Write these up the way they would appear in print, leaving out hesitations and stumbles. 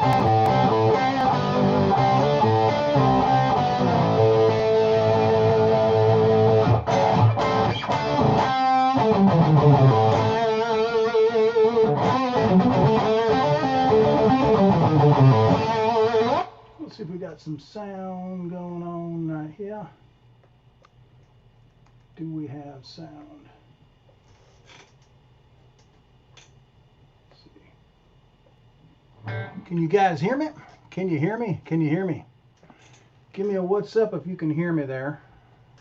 Let's see if we got some sound going on right here. Do we have sound? Let's see. Can you guys hear me? Can you hear me? Can you hear me? Give me a what's up if you can hear me there.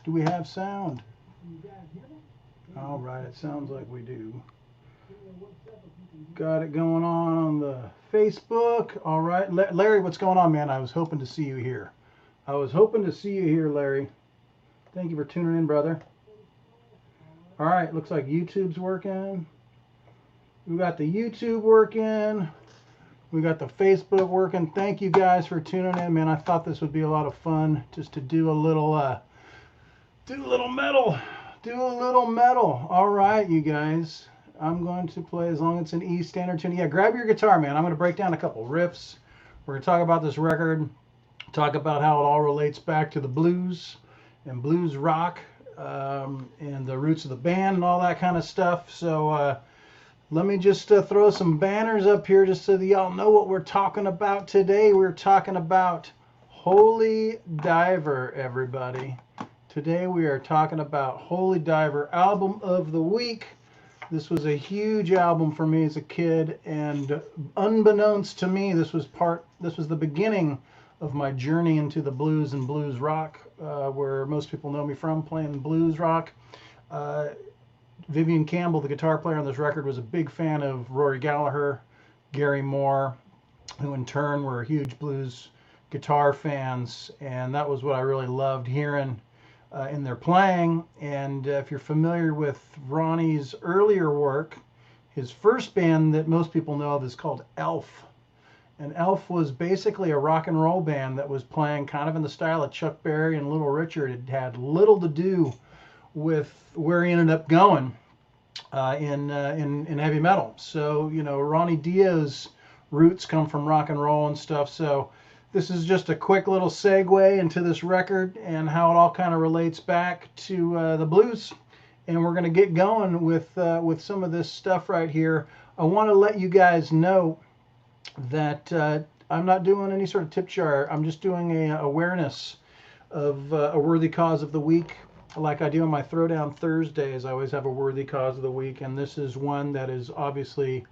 Do we have sound? Can you guys hear me? All right, it sounds like we do. Got it going on the Facebook. All right, Larry, what's going on, man? I was hoping to see you here. I was hoping to see you here, Larry. Thank you for tuning in, brother. All right, looks like YouTube's working. We got the YouTube working. We got the Facebook working. Thank you guys for tuning in, man. I thought this would be a lot of fun just to do a little metal. Do a little metal. All right, you guys. I'm going to play as long as it's an E standard tune. Yeah, grab your guitar, man. I'm going to break down a couple riffs. We're going to talk about this record, talk about how it all relates back to the blues and blues rock and the roots of the band and all that kind of stuff. So let me just throw some banners up here just so that y'all know what we're talking about today. We're talking about Holy Diver, everybody. Today we are talking about Holy Diver, album of the week. This was a huge album for me as a kid, and unbeknownst to me, this was the beginning of my journey into the blues and blues rock, where most people know me from, playing blues rock. Vivian Campbell, the guitar player on this record, was a big fan of Rory Gallagher, Gary Moore, who in turn were huge blues guitar fans, and that was what I really loved hearing in their playing. And if you're familiar with Ronnie's earlier work, his first band that most people know of is called Elf. And Elf was basically a rock and roll band that was playing kind of in the style of Chuck Berry and Little Richard. It had little to do with where he ended up going in heavy metal. So, you know, Ronnie Dio's roots come from rock and roll and stuff. So this is just a quick little segue into this record and how it all kind of relates back to the blues. And we're going to get going with some of this stuff right here. I want to let you guys know that I'm not doing any sort of tip jar. I'm just doing a awareness of a worthy cause of the week. Like I do on my Throwdown Thursdays, I always have a worthy cause of the week. And this is one that is obviously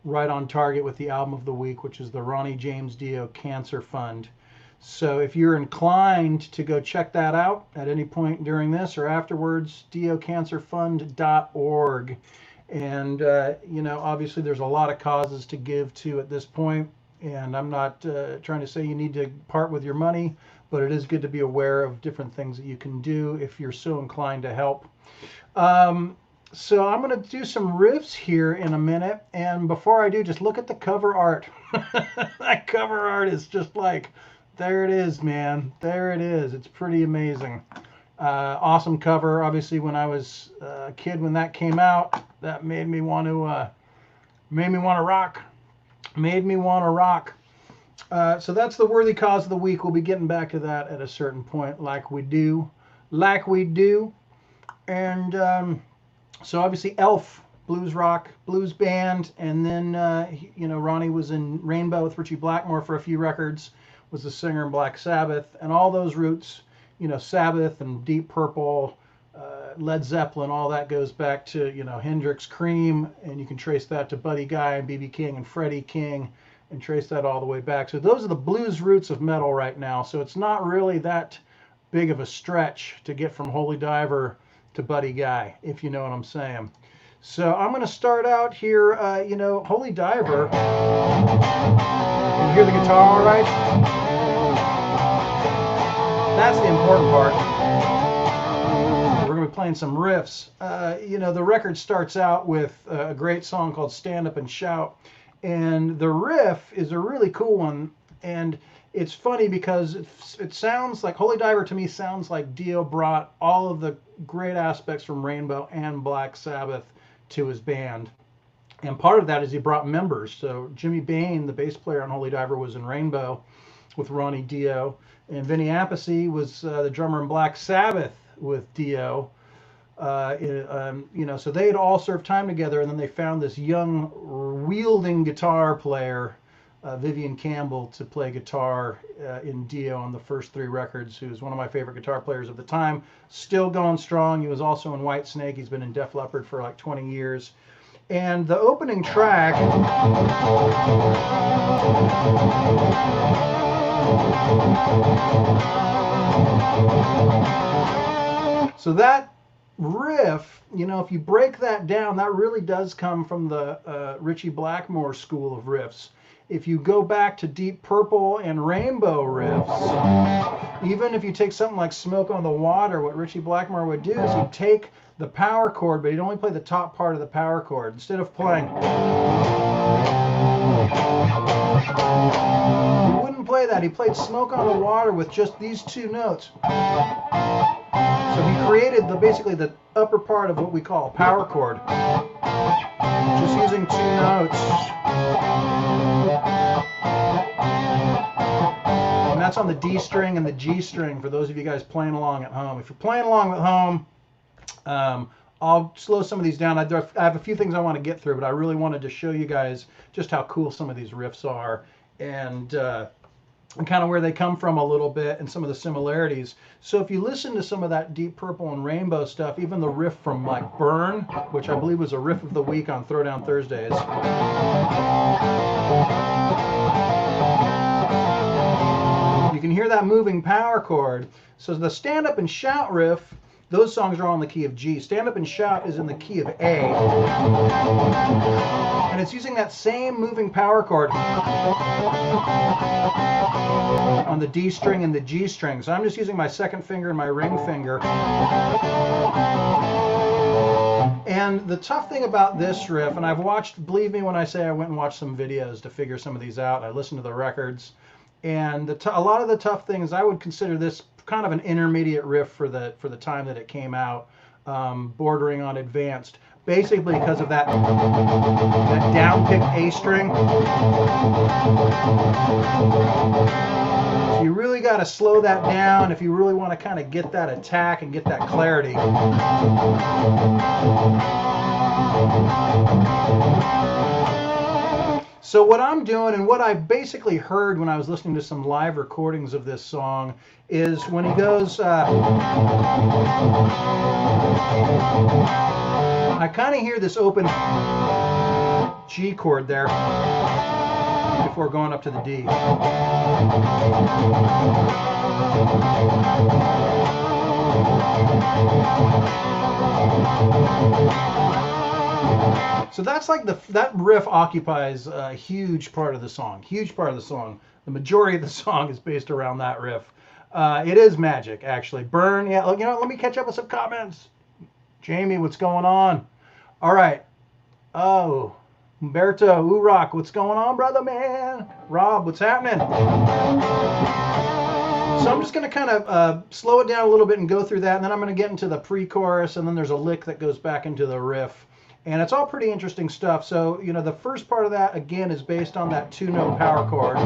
right on target with the album of the week, which is the Ronnie James Dio Cancer Fund. So if you're inclined to go check that out at any point during this or afterwards, diocancerfund.org. And, you know, obviously there's a lot of causes to give to at this point, and I'm not trying to say you need to part with your money, but it is good to be aware of different things that you can do if you're so inclined to help. So I'm going to do some riffs here in a minute, and before I do, just look at the cover art. That cover art is just like, there it is, man. There it is. It's pretty amazing. Awesome cover. Obviously, when I was a kid, when that came out, that made me want to rock. Made me want to rock. So that's the worthy cause of the week. We'll be getting back to that at a certain point, like we do. And so obviously Elf, blues rock, blues band, and then you know, Ronnie was in Rainbow with Ritchie Blackmore for a few records, was the singer in Black Sabbath, and all those roots, you know, Sabbath and Deep Purple, Led Zeppelin, all that goes back to, you know, Hendrix, Cream, and you can trace that to Buddy Guy and B.B. King and Freddie King, and trace that all the way back. So those are the blues roots of metal right now. So it's not really that big of a stretch to get from Holy Diver to Buddy Guy, if you know what I'm saying. So I'm going to start out here, you know, Holy Diver. You hear the guitar all right? That's the important part. We're going to be playing some riffs. You know, the record starts out with a great song called Stand Up and Shout. And the riff is a really cool one. And it's funny because it sounds like, Holy Diver to me sounds like Dio brought all of the great aspects from Rainbow and Black Sabbath to his band. And part of that is he brought members. So Jimmy Bain, the bass player on Holy Diver, was in Rainbow with Ronnie DIO, and Vinny Appice was the drummer in Black Sabbath with DIO. So they had all served time together, and then they found this young wielding guitar player, Vivian Campbell, to play guitar in DIO on the first 3 records, who's one of my favorite guitar players of the time, still going strong. He was also in Whitesnake. He's been in Def Leppard for like 20 years. And the opening track, so that riff, if you break that down, that really does come from the Ritchie Blackmore school of riffs. If you go back to Deep Purple and Rainbow riffs, even if you take something like Smoke on the Water, what Ritchie Blackmore would do is he'd take the power chord, but he'd only play the top part of the power chord. Instead of playing, he wouldn't play that. He played Smoke on the Water with just these 2 notes. So he created basically the upper part of what we call a power chord, just using 2 notes. And that's on the D string and the G string for those of you guys playing along at home. If you're playing along at home, I'll slow some of these down. I have a few things I want to get through, but I really wanted to show you guys just how cool some of these riffs are, and kind of where they come from a little bit, and some of the similarities. So if you listen to some of that Deep Purple and Rainbow stuff, even the riff from like Burn, which I believe was a riff of the week on Throwdown Thursdays, you can hear that moving power chord. So the Stand Up and Shout riff, those songs are all in the key of G. Stand Up and Shout is in the key of A. And it's using that same moving power chord on the D string and the G string. So I'm just using my second finger and my ring finger. And the tough thing about this riff, and I've watched, believe me when I say I went and watched some videos to figure some of these out. I listened to the records. And a lot of the tough things, I would consider this kind of an intermediate riff for the time that it came out, bordering on advanced, basically because of that down-picked A string. So you really got to slow that down if you really want to kind of get that attack and get that clarity. So what I'm doing, and what I basically heard when I was listening to some live recordings of this song, is when he goes, I kind of hear this open G chord there before going up to the D. So that's like that riff occupies a huge part of the song. Huge part of the song. The majority of the song is based around that riff. It is magic, actually. Burn, yeah. Let me catch up with some comments. Jamie, what's going on? All right. Oh, Humberto, Urach, what's going on, brother man? Rob, what's happening? So I'm just going to kind of slow it down a little bit and go through that, and then I'm going to get into the pre-chorus, and then there's a lick that goes back into the riff. And it's all pretty interesting stuff. So, the first part of that, again, is based on that 2-note power chord.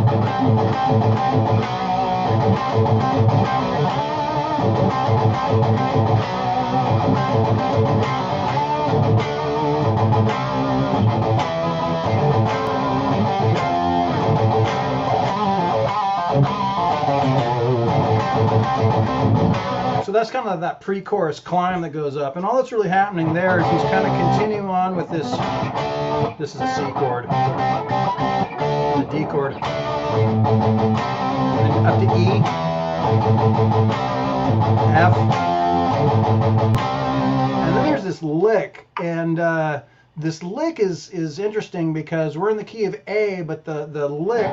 So that's kind of that pre-chorus climb that goes up, and all that's really happening there is he's kind of continuing on with this. This is a C chord, the D chord, and up to E, F, and then there's this lick, and this lick is interesting because we're in the key of A, but the lick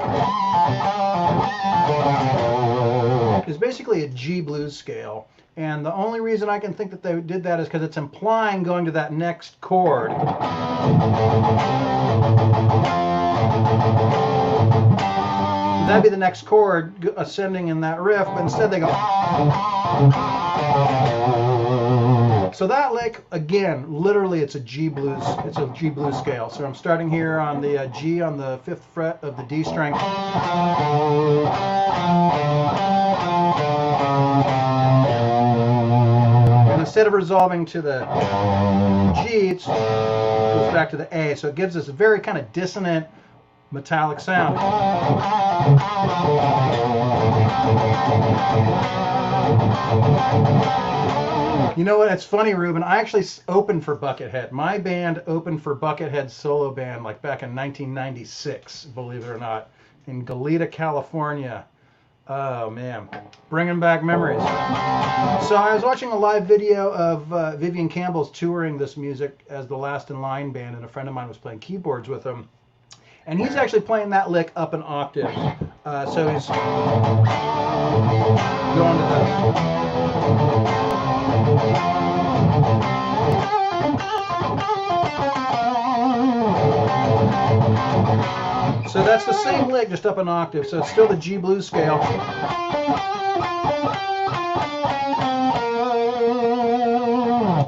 is basically a G blues scale. And the only reason I can think that they did that is because it's implying going to that next chord. That'd be the next chord ascending in that riff, but instead they go. So that lick, again, literally it's a G blues scale. So I'm starting here on the G on the 5th fret of the D string. And instead of resolving to the G, it goes back to the A. So it gives us a very kind of dissonant metallic sound. You know what? It's funny, Ruben. I actually opened for Buckethead. My band opened for Buckethead's solo band like back in 1996, believe it or not, in Goleta, California. Oh, man. Bringing back memories. So I was watching a live video of Vivian Campbell's touring this music as the Last in Line band, and a friend of mine was playing keyboards with him. And he's actually playing that lick up an octave. So he's going to the... So that's the same lick, just up an octave. So it's still the G blues scale.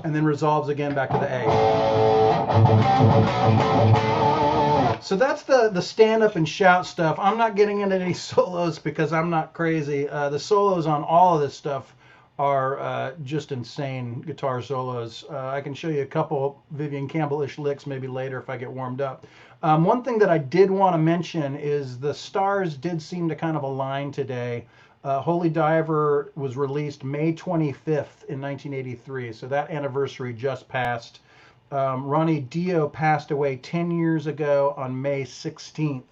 And then resolves again back to the A. So that's the stand up and shout stuff. I'm not getting into any solos because I'm not crazy. The solos on all of this stuff are just insane guitar solos. I can show you a couple Vivian Campbell-ish licks maybe later if I get warmed up. One thing that I did want to mention is the stars did seem to kind of align today. Holy Diver was released May 25th in 1983, so that anniversary just passed. Ronnie DIO passed away 10 years ago on May 16th.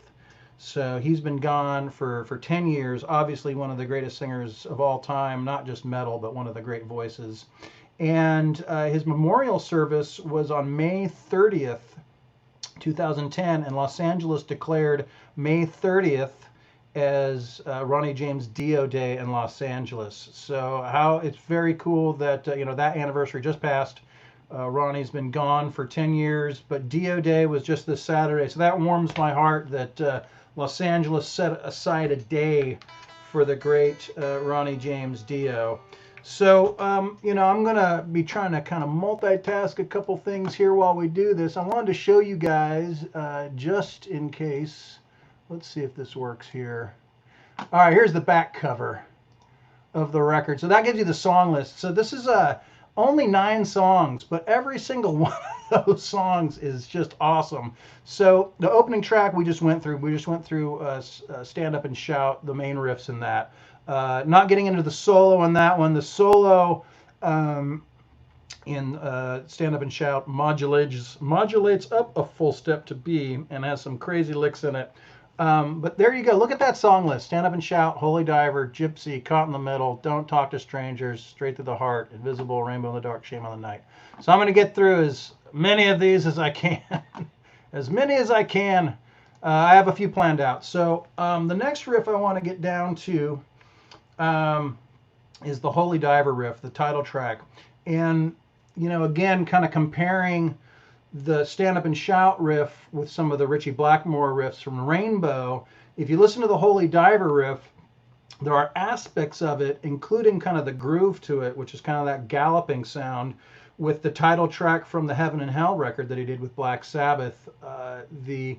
So he's been gone for 10 years. Obviously one of the greatest singers of all time, not just metal, but one of the great voices. And his memorial service was on May 30th, 2010, and Los Angeles declared May 30th as Ronnie James Dio Day in Los Angeles. So it's very cool that that anniversary just passed. Ronnie's been gone for 10 years, but Dio Day was just this Saturday. So that warms my heart that Los Angeles set aside a day for the great Ronnie James Dio. So, I'm going to be trying to kind of multitask a couple things here while we do this. I wanted to show you guys, just in case, let's see if this works here. All right, here's the back cover of the record. So that gives you the song list. So this is only 9 songs, but every single one of those songs is just awesome. So the opening track we just went through. Stand Up and Shout, the main riffs in that. Not getting into the solo on that one. The solo in Stand Up and Shout modulates up a full step to B and has some crazy licks in it. But there you go. Look at that song list. Stand Up and Shout, Holy Diver, Gypsy, Caught in the Middle, Don't Talk to Strangers, Straight to the Heart, Invisible, Rainbow in the Dark, Shame on the Night. So I'm going to get through as many of these as I can. As many as I can. I have a few planned out. So the next riff I want to get down to is the Holy Diver riff, the title track. And, again, kind of comparing the Stand Up and Shout riff with some of the Ritchie Blackmore riffs from Rainbow. If you listen to the Holy Diver riff, there are aspects of it, including kind of the groove to it, which is kind of that galloping sound, with the title track from the Heaven and Hell record that he did with Black Sabbath. The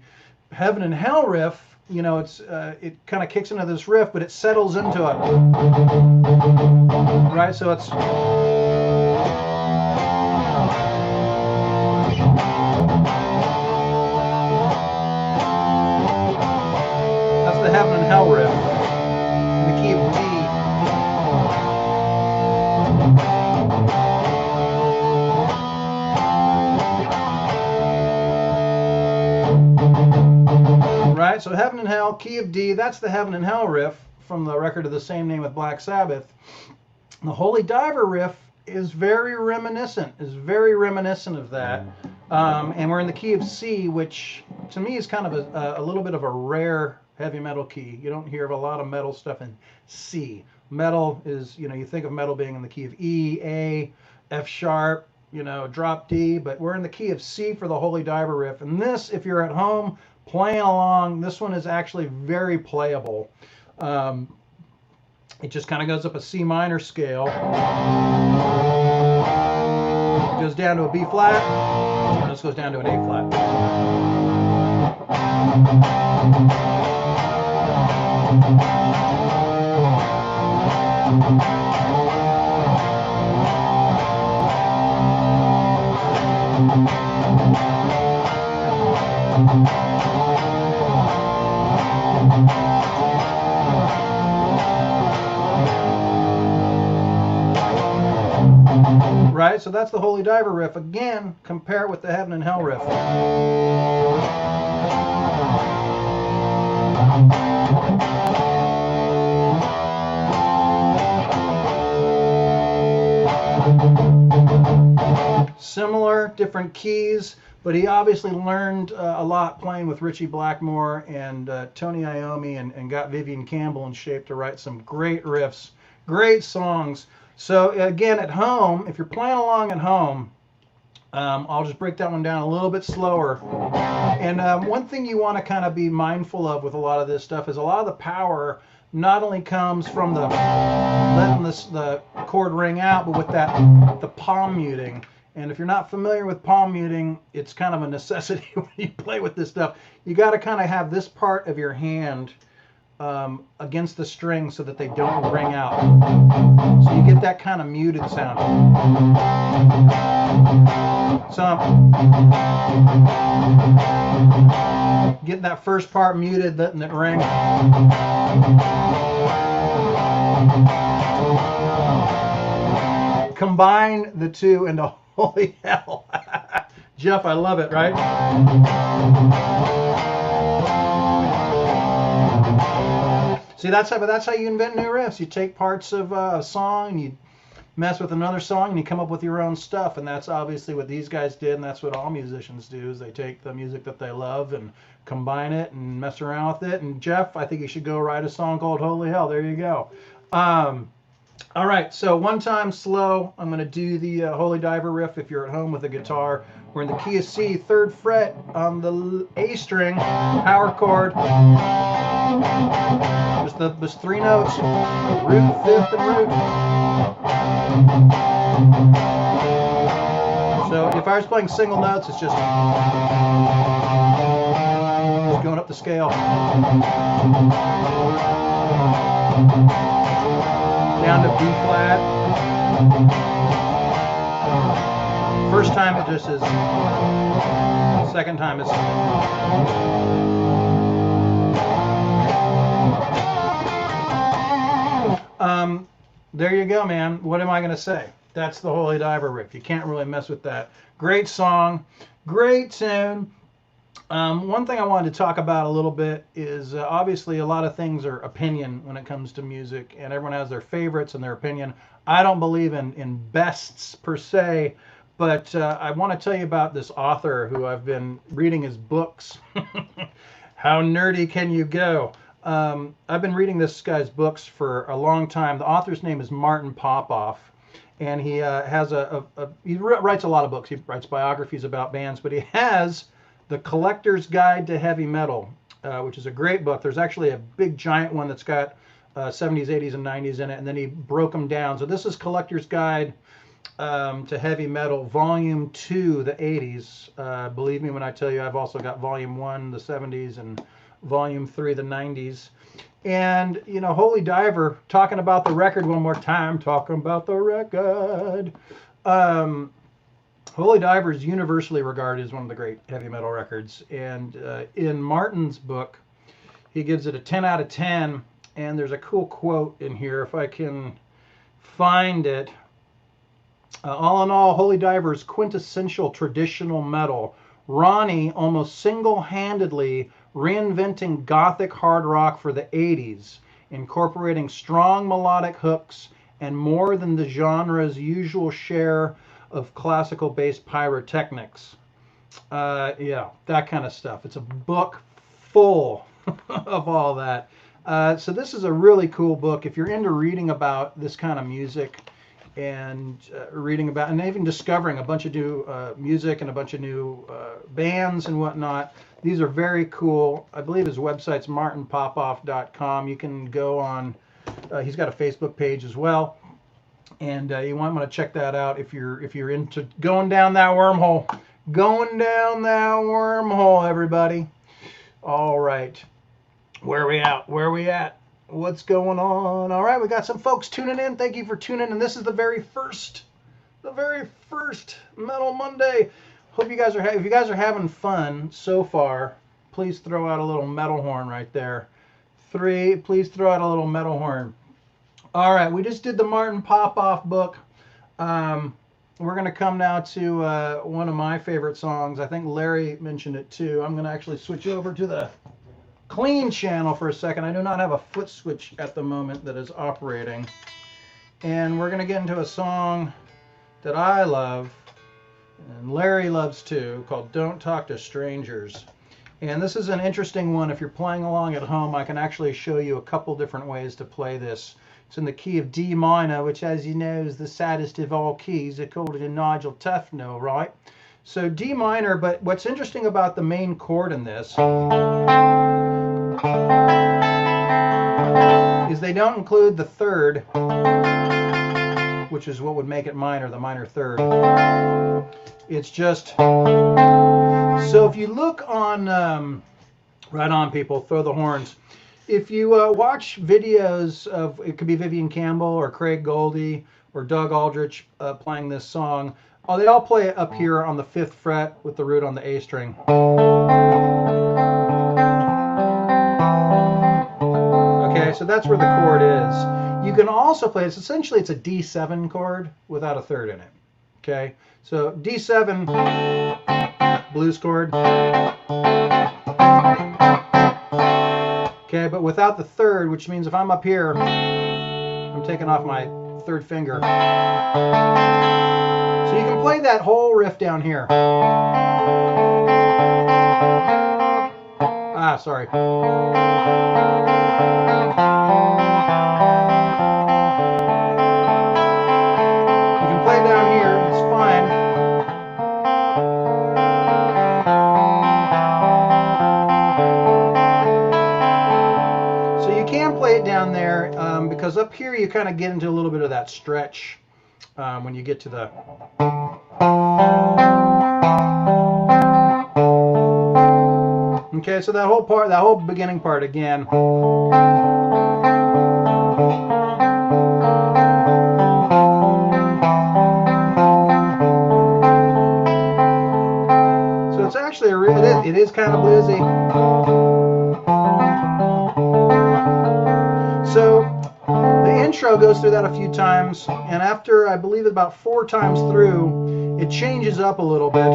Heaven and Hell riff, it kind of kicks into this riff, but it settles into it. Right, so it's... That's the Heaven and Hell riff in the key of D. Right, so Heaven and Hell, key of D, that's the Heaven and Hell riff from the record of the same name with Black Sabbath. The Holy Diver riff is very reminiscent of that. And we're in the key of C, which to me is kind of a little bit of a rare heavy metal key. You don't hear of a lot of metal stuff in C. Metal is, you think of metal being in the key of E, A, F sharp, drop D, but we're in the key of C for the Holy Diver riff. And this, if you're at home playing along, this one is actually very playable. It just kind of goes up a C minor scale. goes down to a B flat, and this goes down to an A flat. Right, so that's the Holy Diver riff. Again, compare it with the Heaven and Hell riff. Similar, different keys, but he obviously learned a lot playing with Ritchie Blackmore and Tony Iommi, and got Vivian Campbell in shape to write some great riffs, great songs. So again, at home, if you're playing along at home, I'll just break that one down a little bit slower. And one thing you want to kind of be mindful of with a lot of this stuff is a lot of the power not only comes from the letting the chord ring out, but with the palm muting. And if you're not familiar with palm muting, it's kind of a necessity when you play with this stuff. You got to kind of have this part of your hand against the string so that they don't ring out. So you get that kind of muted sound. So getting that first part muted, letting it ring. Combine the two into holy hell. Jeff, I love it, right? See, that's how you invent new riffs. You take parts of a song and you mess with another song and you come up with your own stuff. And that's obviously what these guys did, and that's what all musicians do, is they take the music that they love and combine it and mess around with it. And Jeff, I think you should go write a song called Holy Hell. There you go. All right, so one time slow, I'm going to do the Holy Diver riff. If you're at home with a guitar, we're in the key of C, 3rd fret on the A string, power chord. There's 3 notes, root, 5th, and root. So if I was playing single notes, it's just going up the scale. Down to B flat. First time it just is. Second time it's. There you go, man. What am I going to say? That's the Holy Diver riff. You can't really mess with that. Great song, great tune. One thing I wanted to talk about a little bit is obviously a lot of things are opinion when it comes to music, and everyone has their favorites and their opinion. I don't believe in bests per se, but I want to tell you about this author who I've been reading his books. How nerdy can you go? I've been reading this guy's books for a long time. The author's name is Martin Popoff, and he has he writes a lot of books. He writes biographies about bands, but he has The Collector's Guide to Heavy Metal, which is a great book. There's actually a big giant one that's got 70s, 80s, and 90s in it, and then he broke them down. So this is Collector's Guide to Heavy Metal, Volume 2, the 80s. Believe me when I tell you, I've also got Volume 1, the 70s, and Volume 3, the 90s. And, you know, Holy Diver, talking about the record one more time, talking about the record. Holy Diver is universally regarded as one of the great heavy metal records. And in Martin's book, he gives it a 10 out of 10. And there's a cool quote in here, if I can find it. All in all, Holy Diver is quintessential traditional metal. Ronnie almost single-handedly reinventing gothic hard rock for the 80s, incorporating strong melodic hooks and more than the genre's usual share of classical-based pyrotechnics. Yeah, that kind of stuff. It's a book full of all that. So this is a really cool book. If you're into reading about this kind of music and reading about, and even discovering a bunch of new music and a bunch of new bands and whatnot, these are very cool. I believe his website's martinpopoff.com. You can go on, he's got a Facebook page as well. And you might want to check that out if you're into going down that wormhole. Going down that wormhole, everybody. All right. Where are we at? Where are we at? What's going on? All right, we got some folks tuning in. Thank you for tuning in. This is the very first Metal Monday. Hope you guys are if you guys are having fun so far, please throw out a little metal horn right there. 3, please throw out a little metal horn. All right, we just did the Martin Popoff book. We're going to come now to one of my favorite songs. I think Larry mentioned it too. I'm going to actually switch over to the clean channel for a second. I do not have a foot switch at the moment that is operating. And we're going to get into a song that I love, and Larry loves too, called Don't Talk to Strangers. And this is an interesting one. If you're playing along at home, I can actually show you a couple different ways to play this. It's in the key of D minor, which, as you know, is the saddest of all keys, according to Nigel Tufnell, right? So D minor, but what's interesting about the main chord in this is they don't include the third, which is what would make it minor, the minor third. It's just, so if you look on, right on people, throw the horns. If you watch videos of, it could be Vivian Campbell or Craig Goldie or Doug Aldrich playing this song, they all play it up here on the 5th fret with the root on the A string. Okay, so that's where the chord is. You can also play this, essentially it's a D7 chord without a third in it. Okay, so D7, blues chord. Okay, but without the third, which means if I'm up here, I'm taking off my 3rd finger. So you can play that whole riff down here. Sorry. You can play down here, it's fine. So you can play it down there because up here you kind of get into a little bit of that stretch when you get to the... Okay, so that whole part, that whole beginning part again. So it's actually it is kind of bluesy. So the intro goes through that a few times, and after I believe about 4 times through, it changes up a little bit.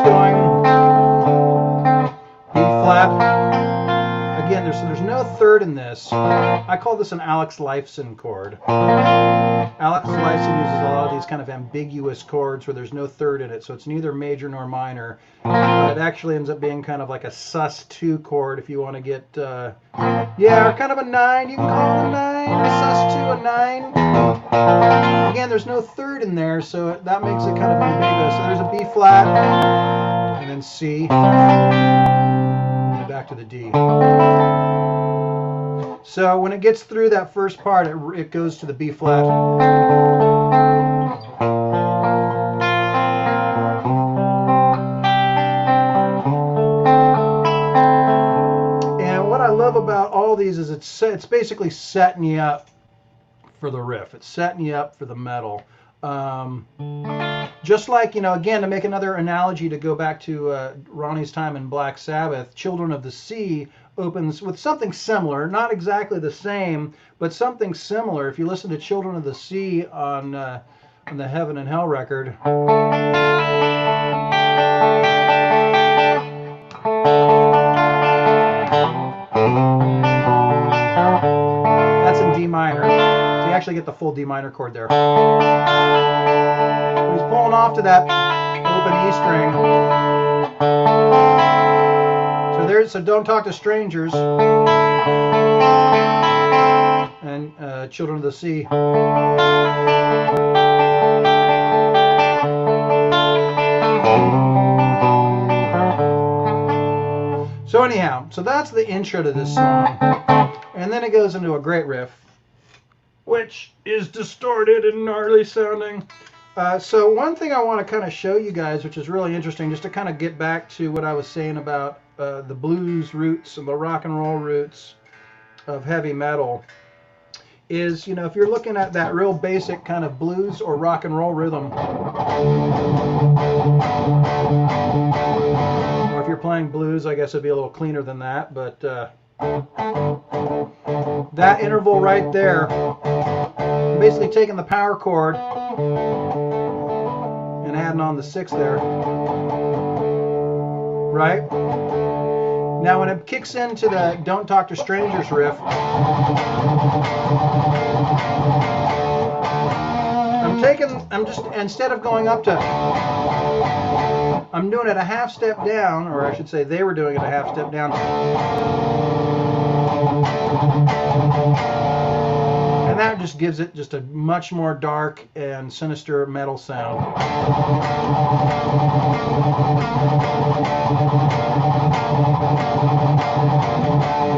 Going B flat. Again, there's no third in this. I call this an Alex Lifeson chord. Alex Lifeson uses a lot of these kind of ambiguous chords where there's no third in it, so it's neither major nor minor. It actually ends up being kind of like a sus2 chord if you want to get, yeah, or kind of a 9. You can call it a 9, a sus2, a 9. Again, there's no third in there, so that makes it kind of ambiguous. So there's a B flat, and then C, and then back to the D. So when it gets through that first part, it goes to the B flat. And what I love about all these is it's basically setting you up for the riff. It's setting you up for the metal. Just like, you know, again, to make another analogy to go back to Ronnie's time in Black Sabbath, Children of the Sea opens with something similar, not exactly the same, but something similar. If you listen to Children of the Sea on the Heaven and Hell record, that's in D minor. So you actually get the full D minor chord there. He's pulling off to that open E string. So Don't Talk to Strangers and Children of the Sea. So anyhow, so that's the intro to this song. And then it goes into a great riff, which is distorted and gnarly sounding. So one thing I want to kind of show you guys, which is really interesting, just to kind of get back to what I was saying about the blues roots and the rock and roll roots of heavy metal, is, you know, if you're looking at that real basic kind of blues or rock and roll rhythm, or if you're playing blues, I guess it'd be a little cleaner than that, but that interval right there, basically taking the power chord and adding on the 6 there, right? Now when it kicks into the Don't Talk to Strangers riff, I'm just, instead of going up to, I'm doing it a half step down, or I should say they were doing it a half step down. And that just gives it just a much more dark and sinister metal sound.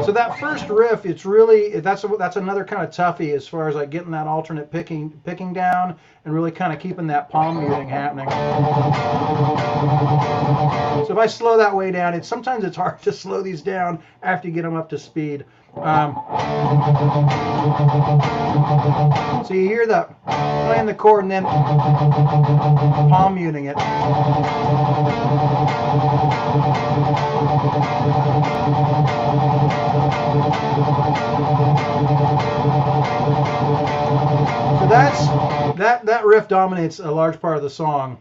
So that first riff, it's really, that's another kind of toughie as far as like getting that alternate picking down and really kind of keeping that palm muting happening. So if I slow that way down, sometimes it's hard to slow these down after you get them up to speed. So you hear the playing the chord and then palm muting it. So that riff dominates a large part of the song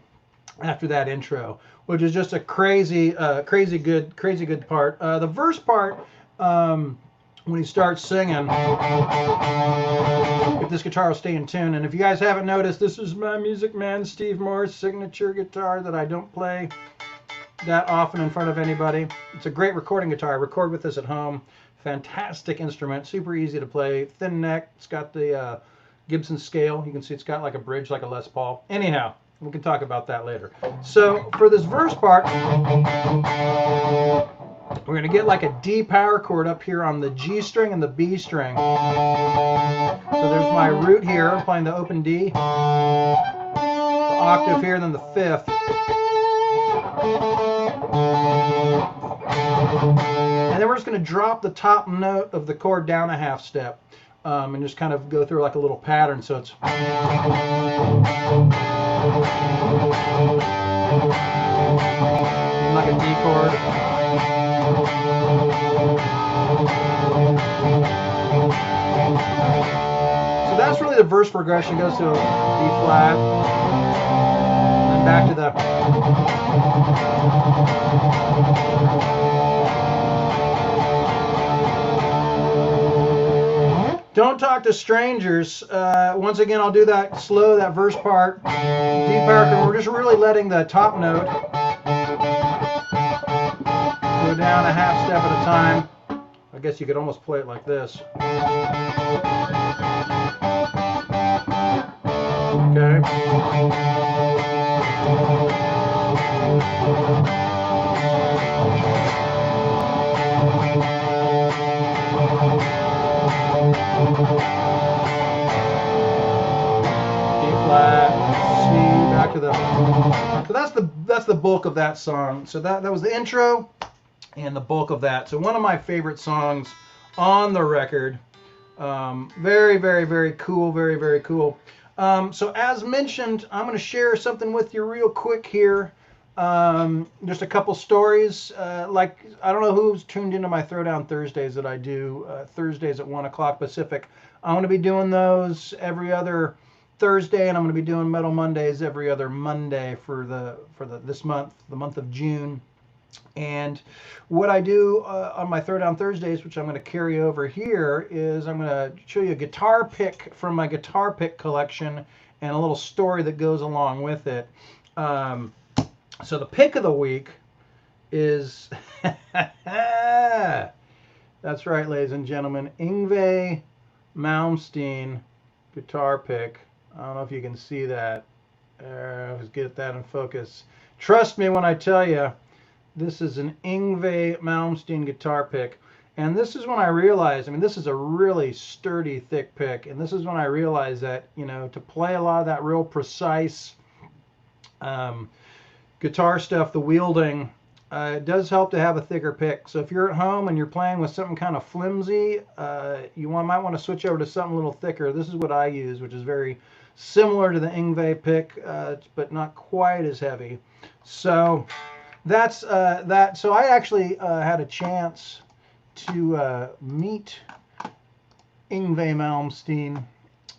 after that intro, which is just a crazy good part. The verse part, when he starts singing, if this guitar will stay in tune. And if you guys haven't noticed, this is my Music Man Steve Morse signature guitar that I don't play that often in front of anybody. It's a great recording guitar. I record with this at home. Fantastic instrument, super easy to play, thin neck. It's got the Gibson scale. You can see it's got like a bridge like a Les Paul. Anyhow, we can talk about that later. So for this verse part, we're going to get like a D power chord up here on the G string and the B string. So there's my root here. I'm playing the open D. The octave here, and then the 5th. And then we're just going to drop the top note of the chord down a half step. And just kind of go through like a little pattern. So it's like a D chord. So that's really the verse progression. It goes to a D flat, and then back to the. Don't Talk to Strangers. Once again, I'll do that slow, that verse part. D power chord. We're just really letting the top note go down a half step at a time. I guess you could almost play it like this. Okay. flat, C, back to the. So that's the bulk of that song. So that was the intro and the bulk of that. So one of my favorite songs on the record. Very, very, very cool. Very, very cool. So as mentioned, I'm going to share something with you real quick here. Just a couple stories. Like, I don't know who's tuned into my Throwdown Thursdays that I do Thursdays at 1 o'clock Pacific. I'm going to be doing those every other Thursday, and I'm going to be doing Metal Mondays every other Monday for this month, the month of June. And what I do on my Throwdown Thursdays, which I'm going to carry over here, is I'm going to show you a guitar pick from my guitar pick collection and a little story that goes along with it. So the pick of the week is, that's right, ladies and gentlemen, Yngwie Malmsteen guitar pick. I don't know if you can see that. Let's get that in focus. Trust me when I tell you, This is an Yngwie Malmsteen guitar pick. And this is when I realized, I mean, this is a really sturdy, thick pick. And this is when I realized that, you know, to play a lot of that real precise guitar stuff, the wielding, it does help to have a thicker pick. So if you're at home and you're playing with something kind of flimsy, might want to switch over to something a little thicker. This is what I use, which is very similar to the Yngwie pick, but not quite as heavy. So that's that. So I actually had a chance to meet Yngwie Malmsteen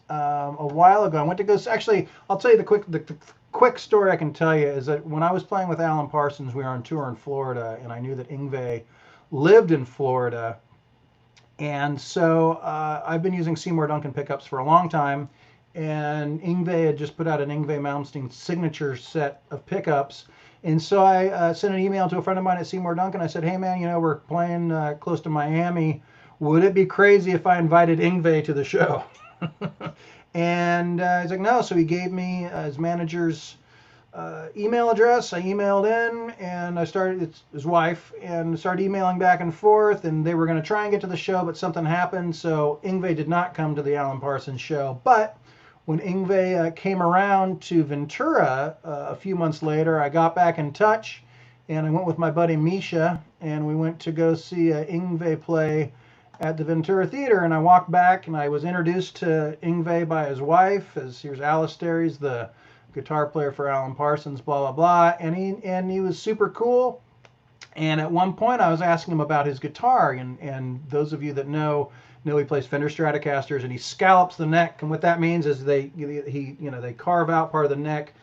a while ago. I went to go. Actually, I'll tell you the quick story I can tell you is that when I was playing with Alan Parsons, we were on tour in Florida, and I knew that Yngwie lived in Florida, and so I've been using Seymour Duncan pickups for a long time, and Yngwie had just put out an Yngwie Malmsteen signature set of pickups. And so I sent an email to a friend of mine at Seymour Duncan. I said, hey, man, you know, we're playing close to Miami. Would it be crazy if I invited Yngwie to the show? And he's like, no. So he gave me his manager's email address. I emailed in, and it's his wife, and started emailing back and forth. And they were going to try and get to the show, but something happened. So Yngwie did not come to the Alan Parsons show. But when Yngwie came around to Ventura a few months later, I got back in touch, and I went with my buddy Misha, and we went to go see Yngwie play at the Ventura Theater. And I walked back, and I was introduced to Yngwie by his wife, as here's Alistair, he's the guitar player for Alan Parsons, blah, blah, blah. And he was super cool. And at one point, I was asking him about his guitar, and those of you that know he plays Fender Stratocasters, and he scallops the neck. And what that means is they carve out part of the neck.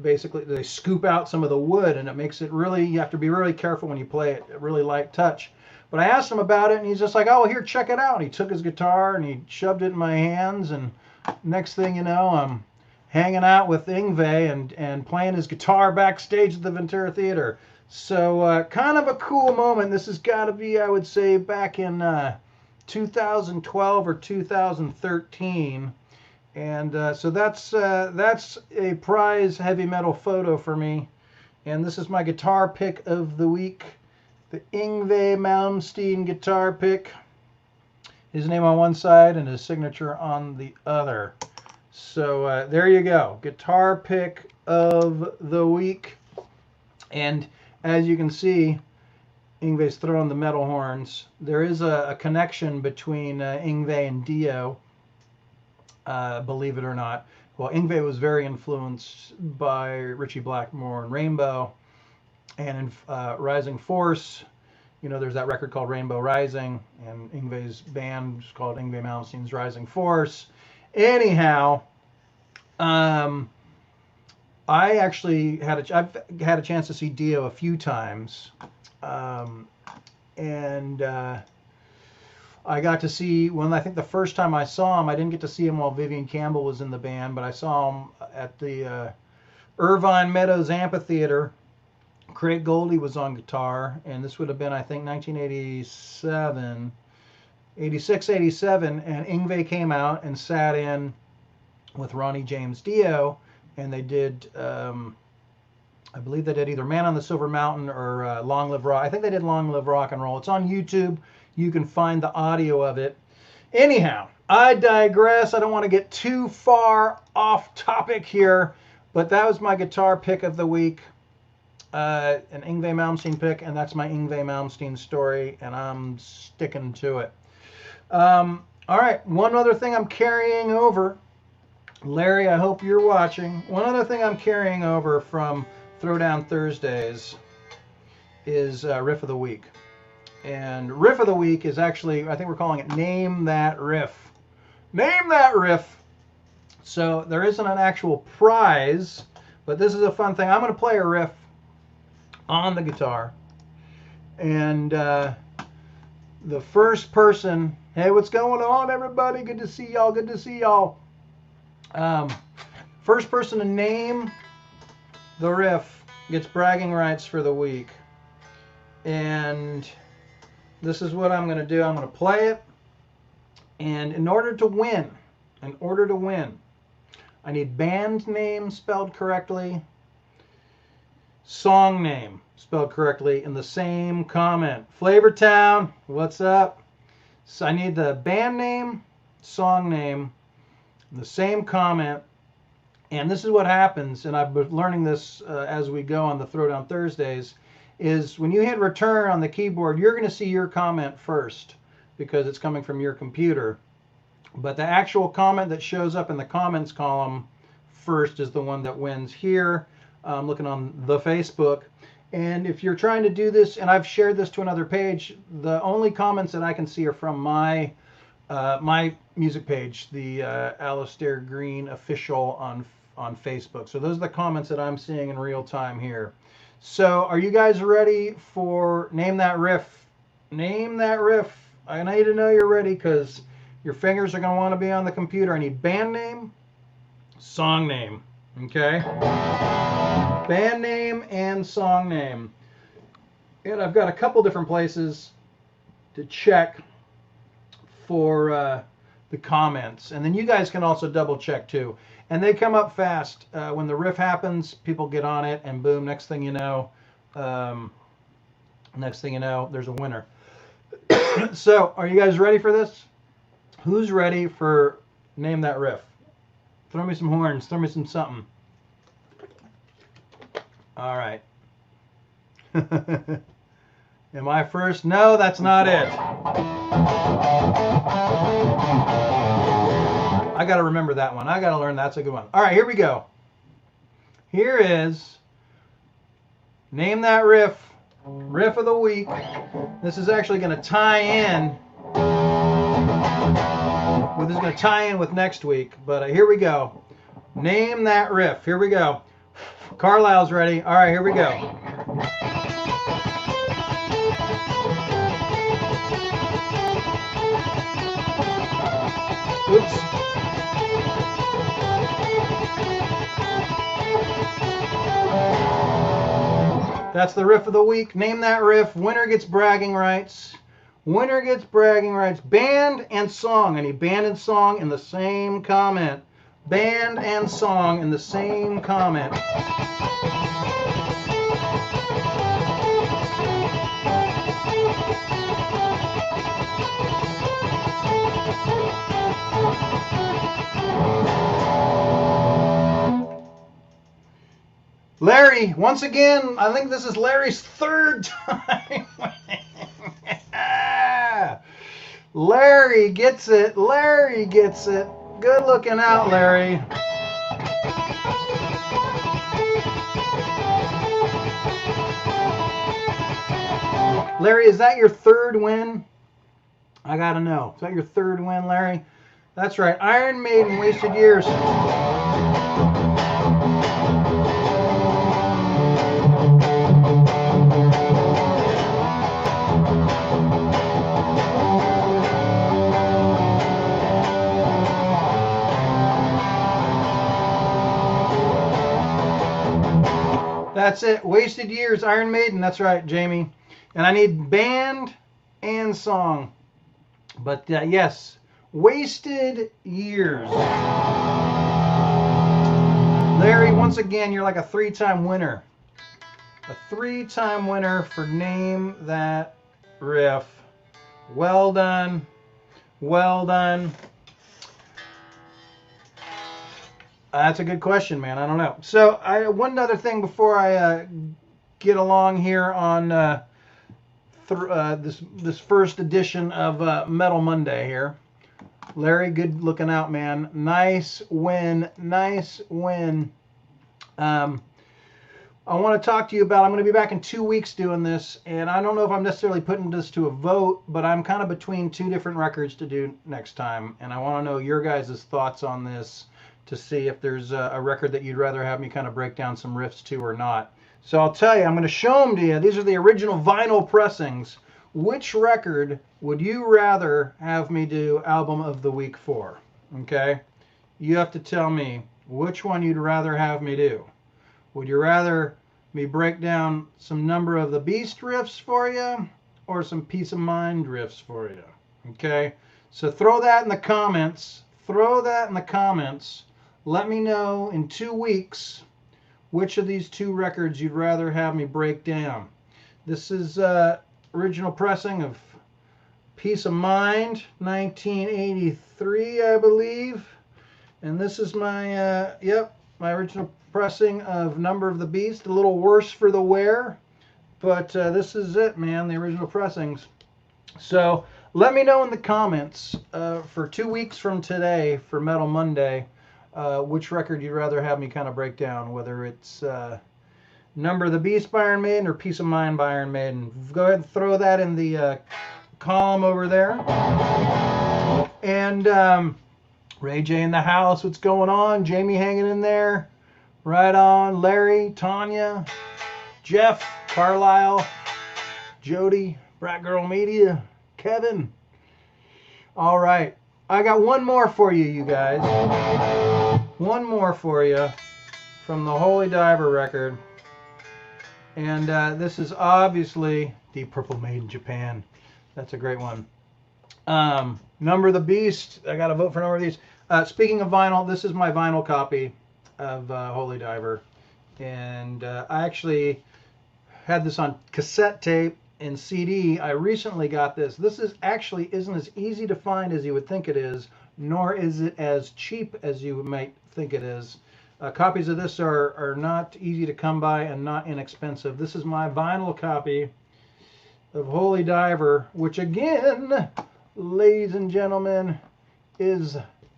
Basically, they scoop out some of the wood, and it makes it really, you have to be really careful when you play it, a really light touch. But I asked him about it, and he's just like, oh, here, check it out. And he took his guitar, and he shoved it in my hands, and next thing you know, I'm hanging out with Yngwie and playing his guitar backstage at the Ventura Theater. So kind of a cool moment. This has got to be, I would say, back in 2012 or 2013. And so that's a prize heavy metal photo for me. And this is my guitar pick of the week. The Yngwie Malmsteen guitar pick. His name on one side and his signature on the other. So there you go. Guitar pick of the week. And as you can see, Yngwie's throwing the metal horns. There is a connection between Yngwie and Dio, believe it or not. Well, Yngwie was very influenced by Ritchie Blackmore and Rainbow. And in Rising Force, you know, there's that record called Rainbow Rising, and Yngwie's band is called Yngwie Malmsteen's Rising Force. Anyhow, I've had a chance to see Dio a few times, and I got to see, I think the first time I saw him, I didn't get to see him while Vivian Campbell was in the band, but I saw him at the Irvine Meadows Amphitheater. Craig Goldie was on guitar, and this would have been, I think, 1987, 86, 87, and Yngwie came out and sat in with Ronnie James Dio, and they did, I believe they did either Man on the Silver Mountain or Long Live Rock. I think they did Long Live Rock and Roll. It's on YouTube. You can find the audio of it. Anyhow, I digress. I don't want to get too far off topic here, but that was my guitar pick of the week. An Yngwie Malmsteen pick, and that's my Yngwie Malmsteen story, and I'm sticking to it. All right, one other thing I'm carrying over. Larry, I hope you're watching. One other thing I'm carrying over from Throwdown Thursdays is Riff of the Week. And Riff of the Week is actually, I think we're calling it Name That Riff. Name That Riff. So there isn't an actual prize, but this is a fun thing. I'm going to play a riff on the guitar. And the first person, hey, what's going on, everybody? Good to see y'all. Good to see y'all. First person to name the riff gets bragging rights for the week. And this is what I'm going to do. I'm going to play it. And in order to win, I need band name spelled correctly, song name spelled correctly in the same comment. Flavortown, what's up? So I need the band name, song name, in the same comment. And this is what happens, and I've been learning this as we go on the Throwdown Thursdays, is when you hit return on the keyboard, you're going to see your comment first because it's coming from your computer. But the actual comment that shows up in the comments column first is the one that wins here. I'm looking on the Facebook. And if you're trying to do this, and I've shared this to another page, the only comments that I can see are from my music page, the Alistair Green official on Facebook. So those are the comments that I'm seeing in real time here. So are you guys ready for Name That Riff? Name That Riff. I need to know you're ready because your fingers are going to want to be on the computer. I need band name, song name. Okay? Band name and song name. And I've got a couple different places to check for the comments. And then you guys can also double check too. And they come up fast. When the riff happens, people get on it, and boom, next thing you know, there's a winner. So, are you guys ready for this? Who's ready for Name That Riff? Throw me some horns. Throw me some something. All right. Am I first? No, that's not it. I got to remember that one. I got to learn that's a good one. All right, here we go. Here is Name That Riff, Riff of the Week. This is actually going to tie in. Well, this is going to tie in with next week, but here we go. Name That Riff. Here we go. Carlisle's ready. All right, here we go. Oops. That's the riff of the week. Name that riff. Winner gets bragging rights. Winner gets bragging rights. Band and song. I need band and song in the same comment. Band and song in the same comment. Larry, once again, I think this is Larry's third time. Larry gets it. Larry gets it. Good looking out, Larry. Larry, is that your third win? I gotta know. Is that your third win, Larry? That's right. Iron Maiden, Wasted Years. That's it. Wasted Years, Iron Maiden. That's right, Jamie. And I need band and song. But yes, Wasted Years. Larry, once again, you're like a three-time winner. A three-time winner for Name That Riff. Well done. Well done. That's a good question, man. I don't know. So, one other thing before I get along here on this first edition of Metal Monday here. Larry, good looking out, man. Nice win. Nice win. I want to talk to you about, I'm going to be back in 2 weeks doing this, and I don't know if I'm necessarily putting this to a vote, but I'm kind of between two different records to do next time, and I want to know your guys' thoughts on this to see if there's a record that you'd rather have me kind of break down some riffs to or not. So I'll tell you, I'm going to show them to you. These are the original vinyl pressings. Which record would you rather have me do Album of the Week for? Okay? You have to tell me which one you'd rather have me do. Would you rather me break down some Number of the Beast riffs for you or some Peace of Mind riffs for you? Okay? So throw that in the comments. Throw that in the comments. Let me know in 2 weeks which of these two records you'd rather have me break down. This is original pressing of Peace of Mind, 1983, I believe. And this is my, my original pressing of Number of the Beast. A little worse for the wear, but this is it, man, the original pressings. So let me know in the comments for 2 weeks from today, for Metal Monday, which record you'd rather have me kind of break down, whether it's Number of the Beast by Iron Maiden or Peace of Mind by Iron Maiden. Go ahead and throw that in the column over there. And Ray J in the house, what's going on? Jamie hanging in there. Right on. Larry, Tanya, Jeff, Carlisle, Jody, Brat Girl Media, Kevin. All right. I got one more for you, you guys. One more for you from the Holy Diver record. And this is obviously Deep Purple made in Japan. That's a great one. Number of the Beast. I got to vote for Number of these. Speaking of vinyl, this is my vinyl copy of Holy Diver. And I actually had this on cassette tape and CD. I recently got this. This is actually isn't as easy to find as you would think it is, nor is it as cheap as you might think it is. Copies of this are not easy to come by and not inexpensive. This is my vinyl copy of Holy Diver, which again, ladies and gentlemen, is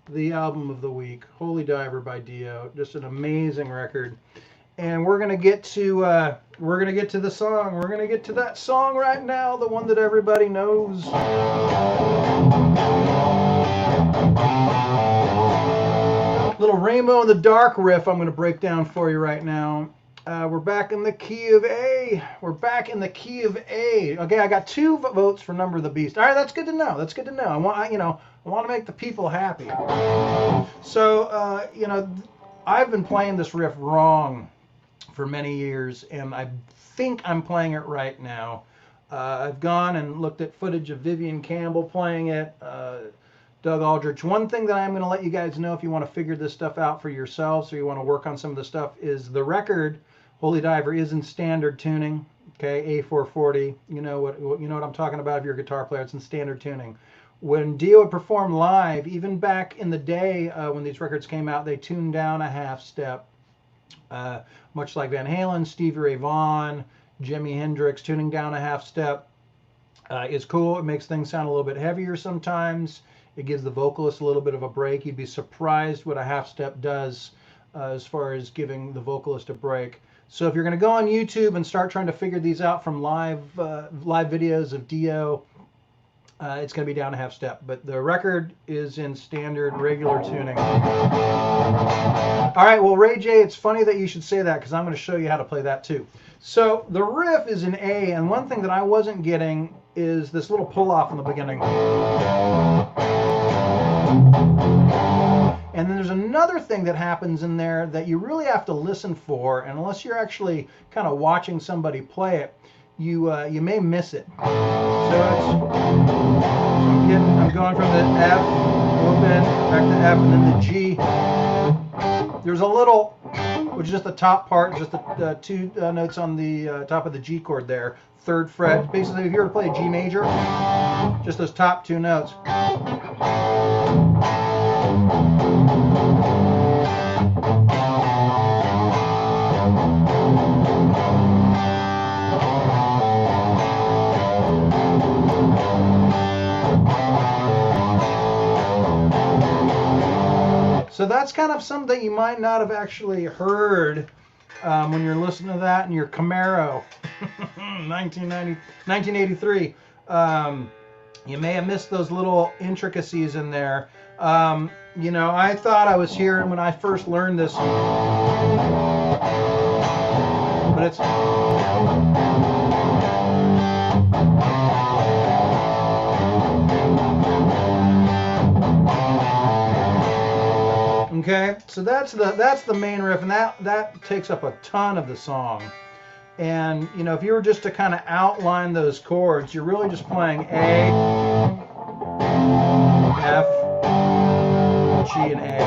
the album of the week. Holy Diver by DIO. Just an amazing record. And we're gonna get to the song. We're gonna get to that song right now, the one that everybody knows. Little Rainbow in the Dark riff I'm going to break down for you right now. We're back in the key of A. We're back in the key of A. Okay, I got 2 votes for Number of the Beast. All right, that's good to know. That's good to know. I want to make the people happy. So, I've been playing this riff wrong for many years, and I think I'm playing it right now. I've gone and looked at footage of Vivian Campbell playing it. Doug Aldrich. One thing that I'm going to let you guys know if you want to figure this stuff out for yourselves or you want to work on some of the stuff is the record, Holy Diver, is in standard tuning. Okay, A440. You know what I'm talking about if you're a guitar player. It's in standard tuning. When Dio would perform live, even back in the day when these records came out, they tuned down a half step. Much like Van Halen, Stevie Ray Vaughan, Jimi Hendrix, tuning down a half step is cool. It makes things sound a little bit heavier sometimes. It gives the vocalist a little bit of a break. You'd be surprised what a half step does as far as giving the vocalist a break. So if you're going to go on YouTube and start trying to figure these out from live videos of Dio, it's going to be down a half step. But the record is in standard regular tuning. All right, well, Ray J, it's funny that you should say that because I'm going to show you how to play that too. So the riff is in A, and one thing that I wasn't getting is this little pull-off in the beginning. And then there's another thing that happens in there that you really have to listen for, and unless you're actually kind of watching somebody play it, you may miss it. So I'm going from the F, a little bit, back to F, and then the G. There's a little, which is just the top part, just the 2 notes on the top of the G chord there, 3rd fret. Basically, if you were to play a G major, just those top 2 notes. So that's kind of something that you might not have actually heard when you're listening to that in your Camaro, 1983. You may have missed those little intricacies in there. I thought I was hearing when I first learned this, but it's... Okay, so that's the main riff, and that takes up a ton of the song. And if you were just to kind of outline those chords, you're really just playing A, F, G, and A.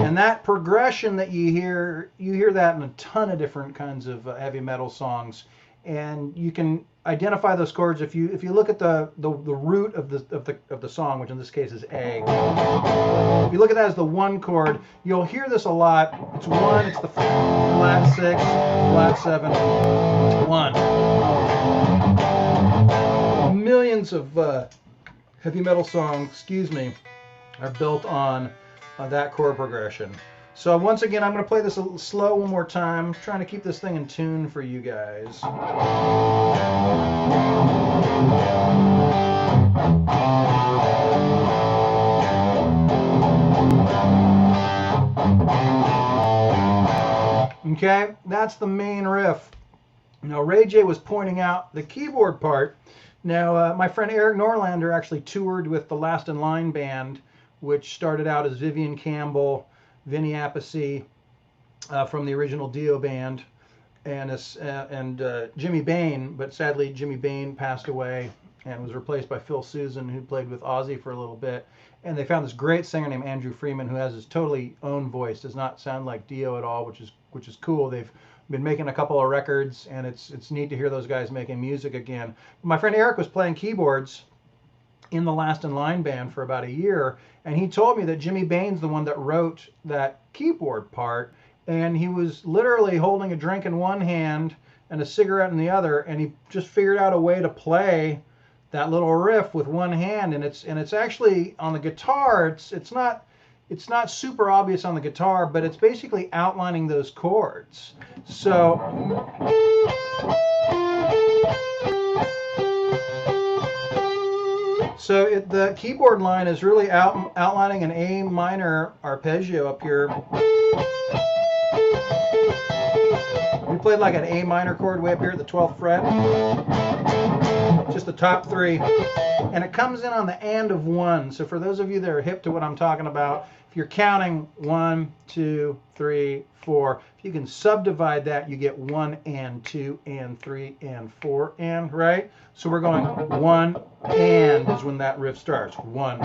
And that progression that you hear that in a ton of different kinds of heavy metal songs. And you can identify those chords if you look at the root of the song, which in this case is A. If you look at that as the 1 chord, you'll hear this a lot. It's 1, it's the flat 6, flat 7, 1. Millions of heavy metal songs, are built on that chord progression. So once again, I'm going to play this a little slow one more time, trying to keep this thing in tune for you guys. Okay, that's the main riff. Now, Ray J was pointing out the keyboard part. Now, my friend Eric Norlander actually toured with the Last in Line band, which started out as Vivian Campbell, Vinny Appice from the original Dio band, and Jimmy Bain, but sadly Jimmy Bain passed away and was replaced by Phil Susan, who played with Ozzy for a little bit. And they found this great singer named Andrew Freeman, who has his totally own voice, does not sound like Dio at all, which is cool. They've been making a couple of records, and it's neat to hear those guys making music again. My friend Eric was playing keyboards in the Last in Line band for about a year, and he told me that Jimmy Bain's the one that wrote that keyboard part, and he was literally holding a drink in one hand and a cigarette in the other, and he just figured out a way to play that little riff with one hand. And it's actually on the guitar, it's not super obvious on the guitar, but it's basically outlining those chords. So the keyboard line is really outlining an A minor arpeggio up here. We played like an A minor chord way up here at the 12th fret. Just the top 3. And it comes in on the and of 1. So for those of you that are hip to what I'm talking about, if you're counting 1, 2, 3, 4, if you can subdivide that, you get 1 and 2 and 3 and 4 and, right? So we're going 1 and is when that riff starts. 1.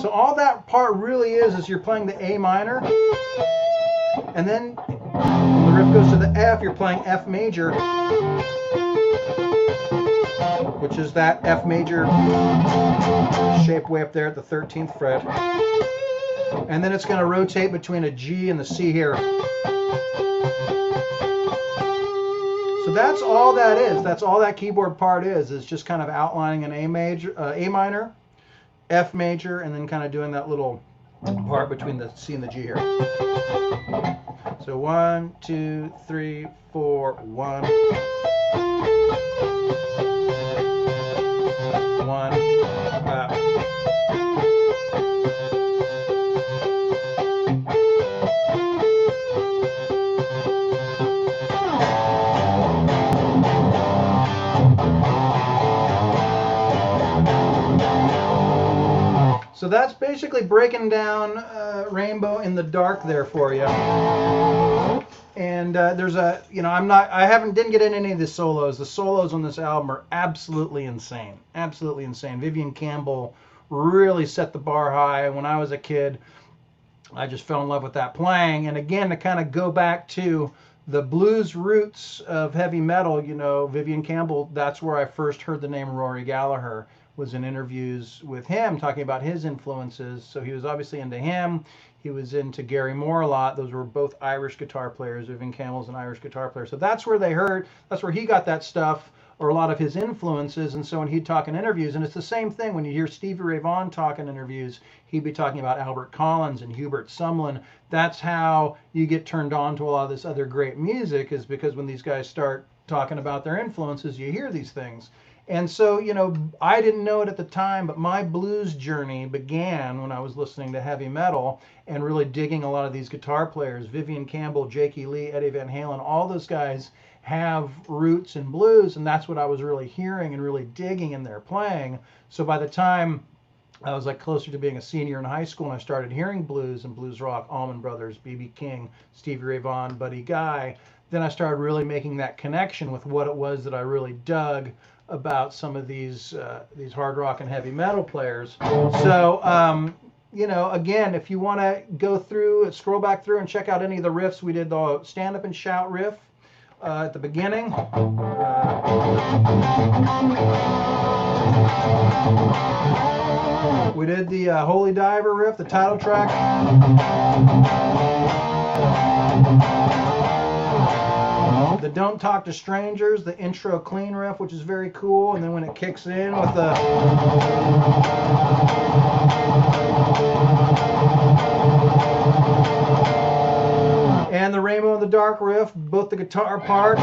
So all that part really is you're playing the A minor, and then when the riff goes to the F, you're playing F major, which is that F major shape way up there at the 13th fret. And then it's going to rotate between a G and the C here. So that's all that is. That's all that keyboard part is just kind of outlining an A minor, F major, and then kind of doing that little part between the C and the G here. So 1, 2, 3, 4, 1. 1. So that's basically breaking down Rainbow in the Dark there for you. And there's a, didn't get in any of the solos. The solos on this album are absolutely insane. Absolutely insane. Vivian Campbell really set the bar high. When I was a kid, I just fell in love with that playing. And again, to kind of go back to the blues roots of heavy metal, Vivian Campbell, that's where I first heard the name Rory Gallagher, was in interviews with him talking about his influences. So he was obviously into him. He was into Gary Moore a lot. Those were both Irish guitar players. Vivian Campbell's an Irish guitar player. So that's where that's where he got that stuff, or a lot of his influences. And so when he'd talk in interviews, and it's the same thing when you hear Stevie Ray Vaughan talk in interviews, he'd be talking about Albert Collins and Hubert Sumlin. That's how you get turned on to a lot of this other great music, is because when these guys start talking about their influences, you hear these things. And so, I didn't know it at the time, but my blues journey began when I was listening to heavy metal and really digging a lot of these guitar players. Vivian Campbell, Jakey Lee, Eddie Van Halen, all those guys have roots in blues, and that's what I was really hearing and really digging in their playing. So by the time I was like closer to being a senior in high school and I started hearing blues and blues rock, Allman Brothers, B.B. King, Stevie Ray Vaughan, Buddy Guy, then I started really making that connection with what it was that I really dug about some of these hard rock and heavy metal players. So you know, again, if you want to go through, scroll back through and check out any of the riffs, we did the stand up and shout riff at the beginning. We did the Holy Diver riff, the title track. The Don't Talk to Strangers, the intro clean riff, which is very cool, and then when it kicks in with the and the Rainbow in the Dark riff, both the guitar part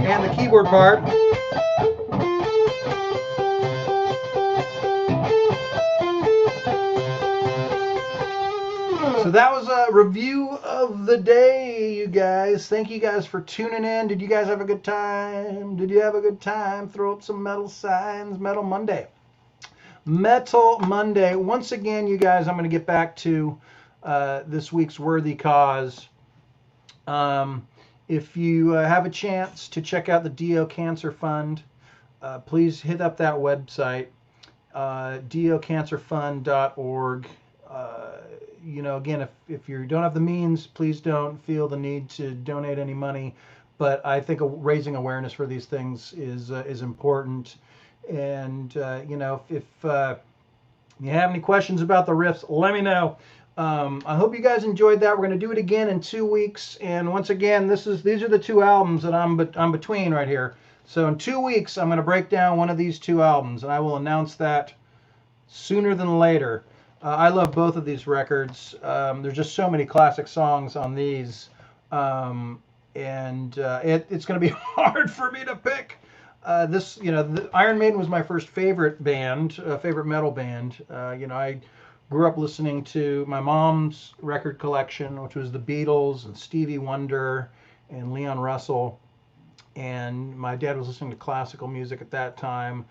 and the keyboard part. So that was a review of the day, you guys. Thank you guys for tuning in. Did you guys have a good time? Did you have a good time? Throw up some metal signs. Metal Monday. Metal Monday. Once again, you guys, I'm going to get back to this week's worthy cause. If you have a chance to check out the DIO Cancer Fund, please hit up that website, diocancerfund.org. You know, again, if you don't have the means, please don't feel the need to donate any money. But I think raising awareness for these things is important. And you know, if you have any questions about the riffs, let me know. I hope you guys enjoyed that. We're going to do it again in 2 weeks. And once again, these are the 2 albums that I'm between right here. So in 2 weeks, I'm going to break down one of these 2 albums, and I will announce that sooner than later. I love both of these records. There's just so many classic songs on these, and it's going to be hard for me to pick. You know, Iron Maiden was my first favorite band, favorite metal band. You know, I grew up listening to my mom's record collection, which was the Beatles and Stevie Wonder and Leon Russell, and my dad was listening to classical music at that time.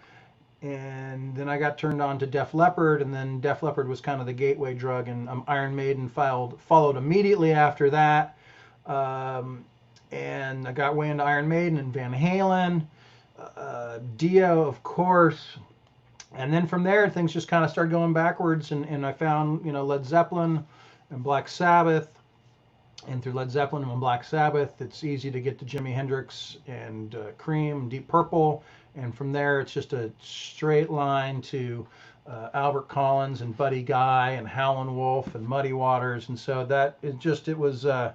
And then I got turned on to Def Leppard, and then Def Leppard was kind of the gateway drug, and Iron Maiden followed immediately after that. And I got way into Iron Maiden and Van Halen, Dio, of course. And then from there, things just kind of started going backwards, and I found, you know, Led Zeppelin and Black Sabbath. And through Led Zeppelin and Black Sabbath, it's easy to get to Jimi Hendrix and Cream, Deep Purple. And from there, it's just a straight line to Albert Collins and Buddy Guy and Howlin' Wolf and Muddy Waters. And so it was a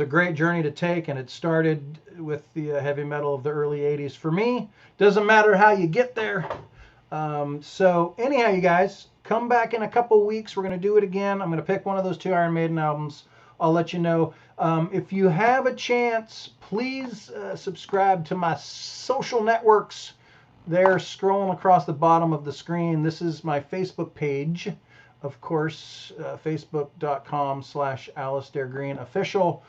great journey to take, and it started with the heavy metal of the early 80s. For me, doesn't matter how you get there. So anyhow, you guys, come back in a couple weeks. We're going to do it again. I'm going to pick one of those 2 Iron Maiden albums. I'll let you know. If you have a chance, please subscribe to my social networks. They're scrolling across the bottom of the screen. This is my Facebook page, of course, facebook.com/AlistairGreenOfficial.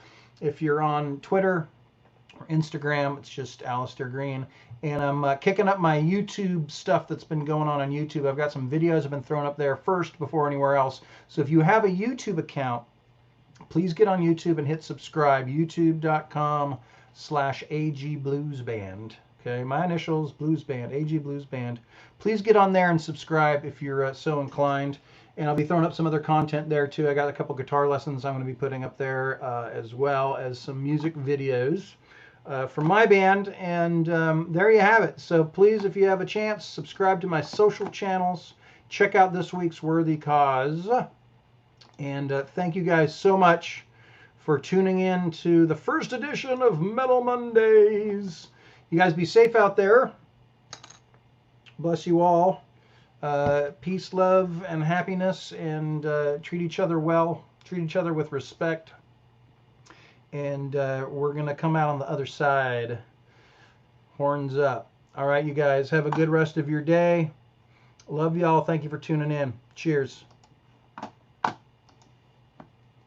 If you're on Twitter or Instagram, it's just Alistair Green. And I'm kicking up my YouTube stuff that's been going on YouTube. I've got some videos I've been throwing up there first before anywhere else. So if you have a YouTube account, please get on YouTube and hit subscribe. YouTube.com/AGBluesBand. Okay, my initials, Blues Band, AG Blues Band. Please get on there and subscribe if you're so inclined. And I'll be throwing up some other content there too. I got a couple guitar lessons I'm going to be putting up there, as well as some music videos from my band. And there you have it. So please, if you have a chance, subscribe to my social channels. Check out this week's Worthy Cause. And thank you guys so much for tuning in to the first edition of Metal Mondays. You guys be safe out there. Bless you all. Peace, love, and happiness, and treat each other well. Treat each other with respect. And we're going to come out on the other side. Horns up. All right, you guys, have a good rest of your day. Love y'all. Thank you for tuning in. Cheers.